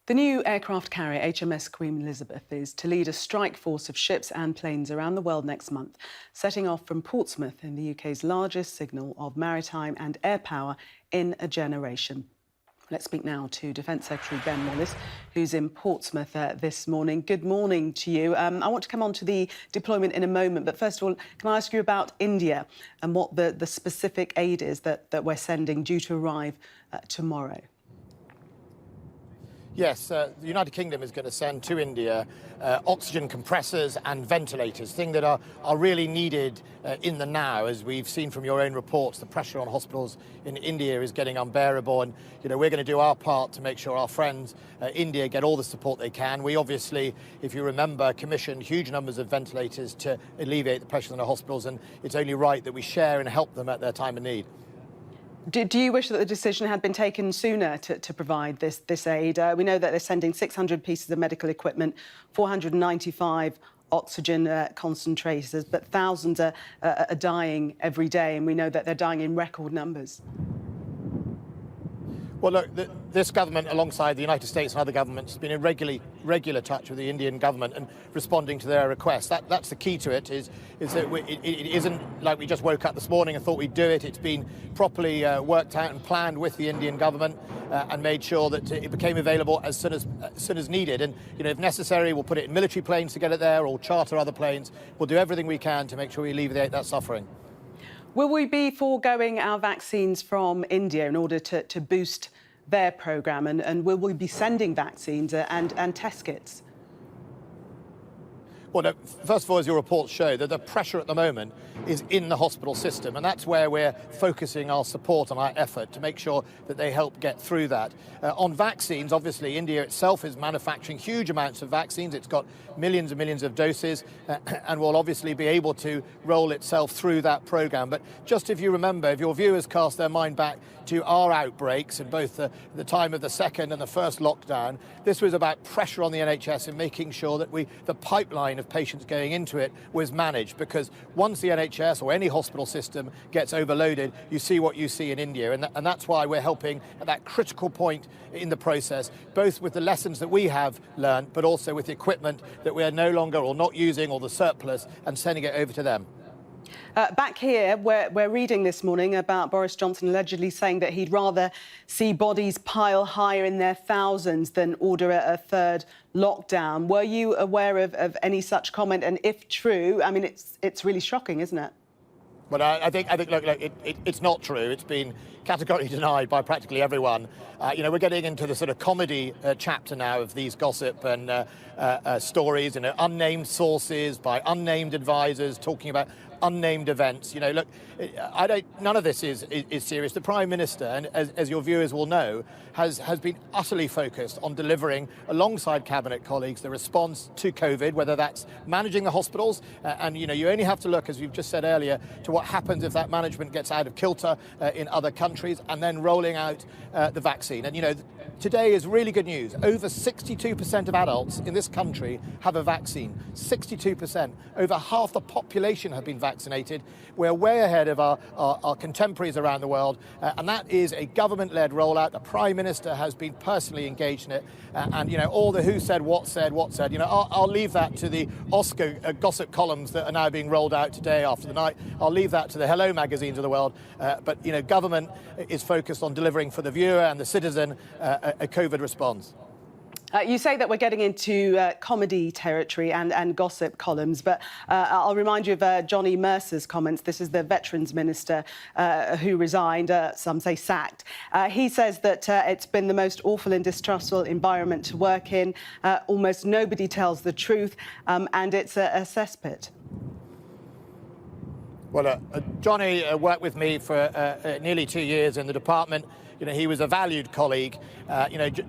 The new aircraft carrier HMS Queen Elizabeth is to lead a strike force of ships and planes around the world next month, setting off from Portsmouth in the UK's largest signal of maritime and air power in a generation. Let's speak now to Defence Secretary Ben Wallace, who's in Portsmouth this morning. Good morning to you. I want to come on to the deployment in a moment, but first of all, can I ask you about India and what the specific aid is that we're sending, due to arrive tomorrow? Yes, the United Kingdom is going to send to India oxygen compressors and ventilators, things that are really needed in the now. As we've seen from your own reports, the pressure on hospitals in India is getting unbearable, and we're going to do our part to make sure our friends India get all the support they can. We obviously, if you remember, commissioned huge numbers of ventilators to alleviate the pressure on the hospitals, and it's only right that we share and help them at their time of need. Do you wish that the decision had been taken sooner to provide this aid? We know that they're sending 600 pieces of medical equipment, 495 oxygen concentrators, but thousands are dying every day, and we know that they're dying in record numbers. Well, look, this government, alongside the United States and other governments, has been in regular touch with the Indian government and responding to their requests. That's the key to it, is that it isn't like we just woke up this morning and thought we'd do it. It's been properly worked out and planned with the Indian government and made sure that it became available as soon as needed. And, if necessary, we'll put it in military planes to get it there, or charter other planes. We'll do everything we can to make sure we alleviate that suffering. Will we be foregoing our vaccines from India in order to boost their programme, and will we be sending vaccines and test kits? Well, no, first of all, as your reports show, that the pressure at the moment is in the hospital system, and that's where we're focusing our support and our effort to make sure that they help get through that. On vaccines, obviously, India itself is manufacturing huge amounts of vaccines. It's got millions and millions of doses and will obviously be able to roll itself through that programme. But just if you remember, if your viewers cast their mind back to our outbreaks in both the time of the second and the first lockdown, this was about pressure on the NHS and making sure that the pipeline of patients going into it was managed, because once the NHS or any hospital system gets overloaded, you see what you see in India, and that's why we're helping at that critical point in the process, both with the lessons that we have learned, but also with the equipment that we are no longer or not using, or the surplus, and sending it over to them. Back here, we're reading this morning about Boris Johnson allegedly saying that he'd rather see bodies pile higher in their thousands than order a third lockdown. Were you aware of any such comment? And if true, I mean, it's really shocking, isn't it? But I think look, it's not true. It's been categorically denied by practically everyone. We're getting into the sort of comedy chapter now of these gossip and stories, unnamed sources by unnamed advisors talking about unnamed events. Look, none of this is serious. The Prime Minister, and as your viewers will know, has been utterly focused on delivering, alongside Cabinet colleagues, the response to COVID, whether that's managing the hospitals, and you only have to look, as we've just said earlier, to what happens if that management gets out of kilter in other countries, and then rolling out the vaccine. And today is really good news. Over 62% of adults in this country have a vaccine. 62%. Over half the population have been vaccinated. We're way ahead of our contemporaries around the world, and that is a government-led rollout. The Prime Minister has been personally engaged in it, and all the who said, what said. I'll leave that to the Oscar gossip columns that are now being rolled out today after the night. I'll leave that to the Hello magazines of the world. But government is focused on delivering for the viewer and the citizen a COVID response. You say that we're getting into comedy territory and gossip columns, but I'll remind you of Johnny Mercer's comments. This is the Veterans Minister who resigned, some say sacked. He says that it's been the most awful and distrustful environment to work in. Almost nobody tells the truth, and it's a cesspit. Well, Johnny worked with me for nearly 2 years in the department. He was a valued colleague.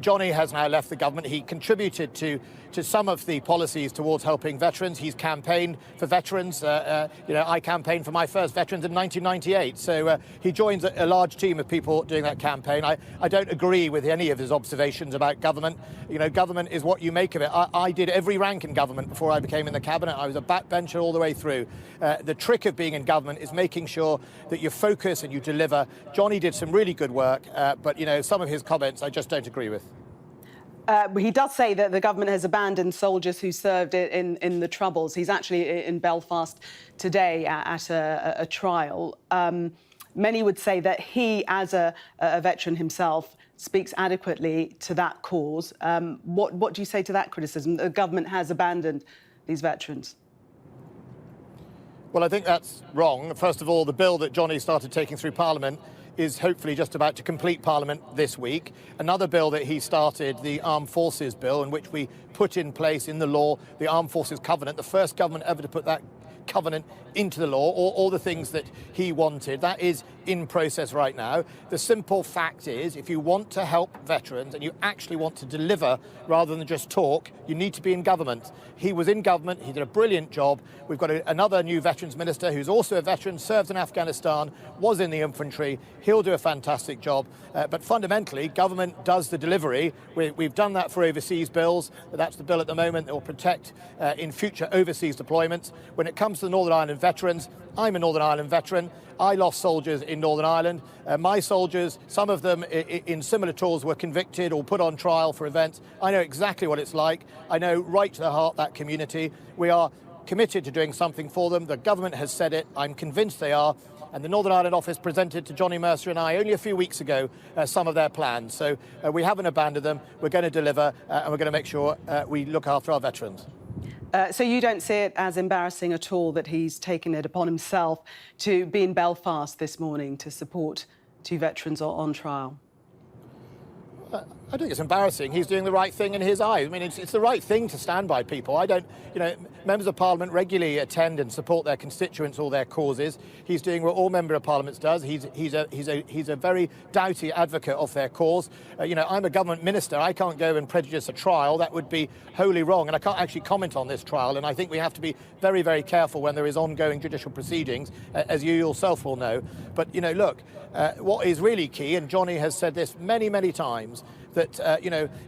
Johnny has now left the government. He contributed to some of the policies towards helping veterans. He's campaigned for veterans. I campaigned for my first veterans in 1998. So he joins a large team of people doing that campaign. I don't agree with any of his observations about government. Government is what you make of it. I did every rank in government before I became in the cabinet. I was a backbencher all the way through. The trick of being in government is making sure that you focus and you deliver. Johnny did some really good work, but some of his comments I just don't agree with. He does say that the government has abandoned soldiers who served in the Troubles. He's actually in Belfast today at a trial. Many would say that he, as a veteran himself, speaks adequately to that cause. What do you say to that criticism? The government has abandoned these veterans. Well, I think that's wrong. First of all, the bill that Johnny started taking through Parliament is hopefully just about to complete Parliament this week. Another bill that he started, the Armed Forces Bill, in which we put in place in the law the Armed Forces Covenant, the first government ever to put that covenant into the law, all the things that he wanted. That is in process right now. The simple fact is, if you want to help veterans and you actually want to deliver rather than just talk, you need to be in government. He was in government, he did a brilliant job. We've got another new Veterans Minister who's also a veteran, served in Afghanistan, was in the infantry. He'll do a fantastic job. But fundamentally, government does the delivery. We've done that for overseas bills. That's the bill at the moment that will protect in future overseas deployments. When it comes to the Northern Ireland veterans, I'm a Northern Ireland veteran. I lost soldiers in Northern Ireland. My soldiers, some of them in similar tours, were convicted or put on trial for events. I know exactly what it's like. I know right to the heart that community. We are committed to doing something for them. The government has said it. I'm convinced they are. And the Northern Ireland office presented to Johnny Mercer and I only a few weeks ago some of their plans. So we haven't abandoned them. We're going to deliver and we're going to make sure we look after our veterans. So you don't see it as embarrassing at all that he's taken it upon himself to be in Belfast this morning to support two veterans on trial? I think it's embarrassing. He's doing the right thing in his eyes. I mean, it's the right thing to stand by people. I don't, members of Parliament regularly attend and support their constituents or their causes. He's doing what all member of Parliament does. He's a very doughty advocate of their cause. I'm a government minister. I can't go and prejudice a trial. That would be wholly wrong. And I can't actually comment on this trial. And I think we have to be very, very careful when there is ongoing judicial proceedings, as you yourself will know. But, look, what is really key, and Johnny has said this many, many times, that,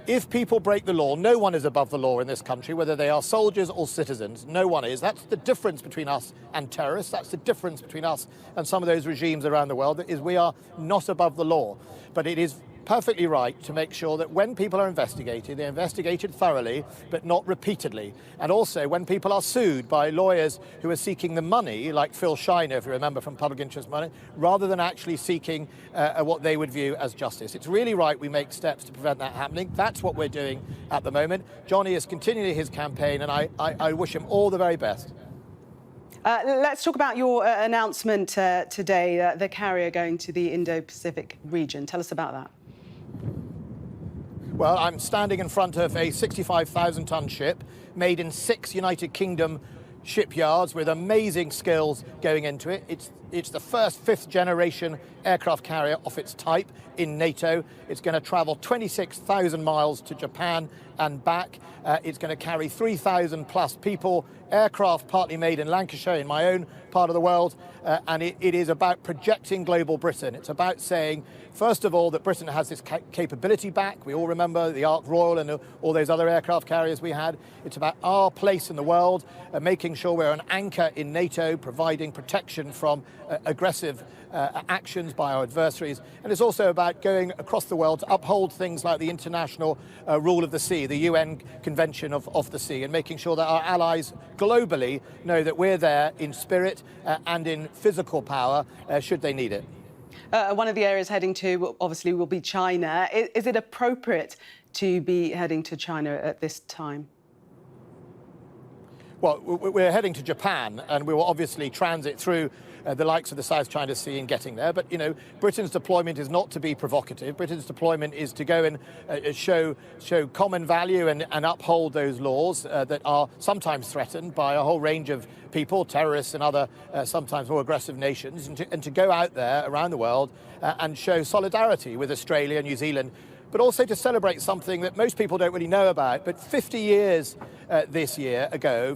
if people break the law, no one is above the law in this country, whether they are soldiers or citizens. No one is. That's the difference between us and terrorists. That's the difference between us and some of those regimes around the world, is we are not above the law. But it is perfectly right to make sure that when people are investigated, they're investigated thoroughly, but not repeatedly. And also when people are sued by lawyers who are seeking the money, like Phil Shiner, if you remember, from public interest money, rather than actually seeking what they would view as justice. It's really right we make steps to prevent that happening. That's what we're doing at the moment. Johnny is continuing his campaign, and I wish him all the very best. Let's talk about your announcement today, the carrier going to the Indo-Pacific region. Tell us about that. Well, I'm standing in front of a 65,000-ton ship made in 6 United Kingdom shipyards with amazing skills going into it. It's the first 5th-generation aircraft carrier of its type in NATO. It's going to travel 26,000 miles to Japan and back. It's going to carry 3,000 plus people, aircraft partly made in Lancashire, in my own part of the world, and it is about projecting global Britain. It's about saying, first of all, that Britain has this capability back. We all remember the Ark Royal and all those other aircraft carriers we had. It's about our place in the world, making sure we're an anchor in NATO, providing protection from aggressive actions by our adversaries. And it's also about going across the world to uphold things like the international rule of the sea, the UN Convention of the Sea, and making sure that our allies globally know that we're there in spirit and in physical power should they need it. One of the areas heading to, obviously, will be China. Is it appropriate to be heading to China at this time? Well, we're heading to Japan, and we will obviously transit through the likes of the South China Sea in getting there. But, Britain's deployment is not to be provocative. Britain's deployment is to go and show common value and uphold those laws that are sometimes threatened by a whole range of people, terrorists and other sometimes more aggressive nations, and to go out there around the world and show solidarity with Australia, New Zealand, but also to celebrate something that most people don't really know about. But 50 years ago,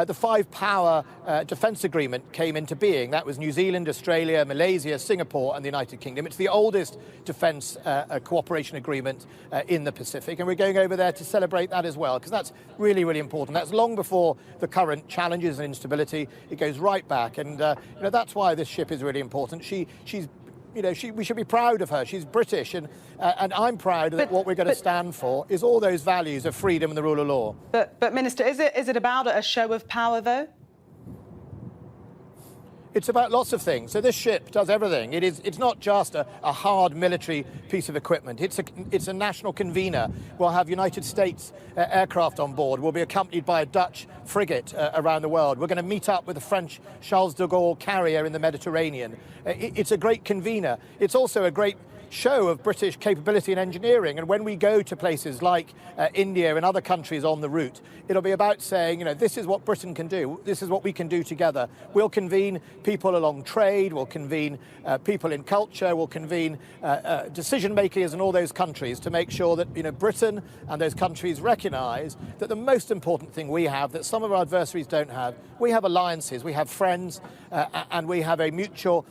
the five-power defence agreement came into being. That was New Zealand, Australia, Malaysia, Singapore and the United Kingdom. It's the oldest defence cooperation agreement in the Pacific, and we're going over there to celebrate that as well, because that's really, really important. That's long before the current challenges and instability. It goes right back, and that's why this ship is really important. She's you know, we should be proud of her. She's British, and I'm proud that what we're going to stand for is all those values of freedom and the rule of law. But Minister, is it about a show of power, though? It's about lots of things. So this ship does everything. It's not just a hard military piece of equipment. It's a national convener. We'll have United States aircraft on board. We'll be accompanied by a Dutch frigate around the world. We're going to meet up with the French Charles de Gaulle carrier in the Mediterranean. It's a great convener. It's also a great show of British capability and engineering. And when we go to places like India and other countries on the route, it'll be about saying, you know, this is what Britain can do. This is what we can do together. We'll convene people along trade. We'll convene people in culture. We'll convene decision makers in all those countries to make sure that, you know, Britain and those countries recognise that the most important thing we have that some of our adversaries don't have, we have alliances, we have friends, and we have a mutual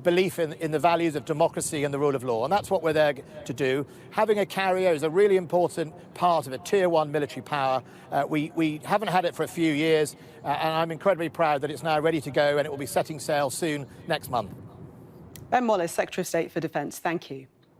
belief in the values of democracy and the rule of law. And that's what we're there to do. Having a carrier is a really important part of a Tier 1 military power. We haven't had it for a few years, and I'm incredibly proud that it's now ready to go and it will be setting sail soon next month. Ben Wallace, Secretary of State for Defence, thank you.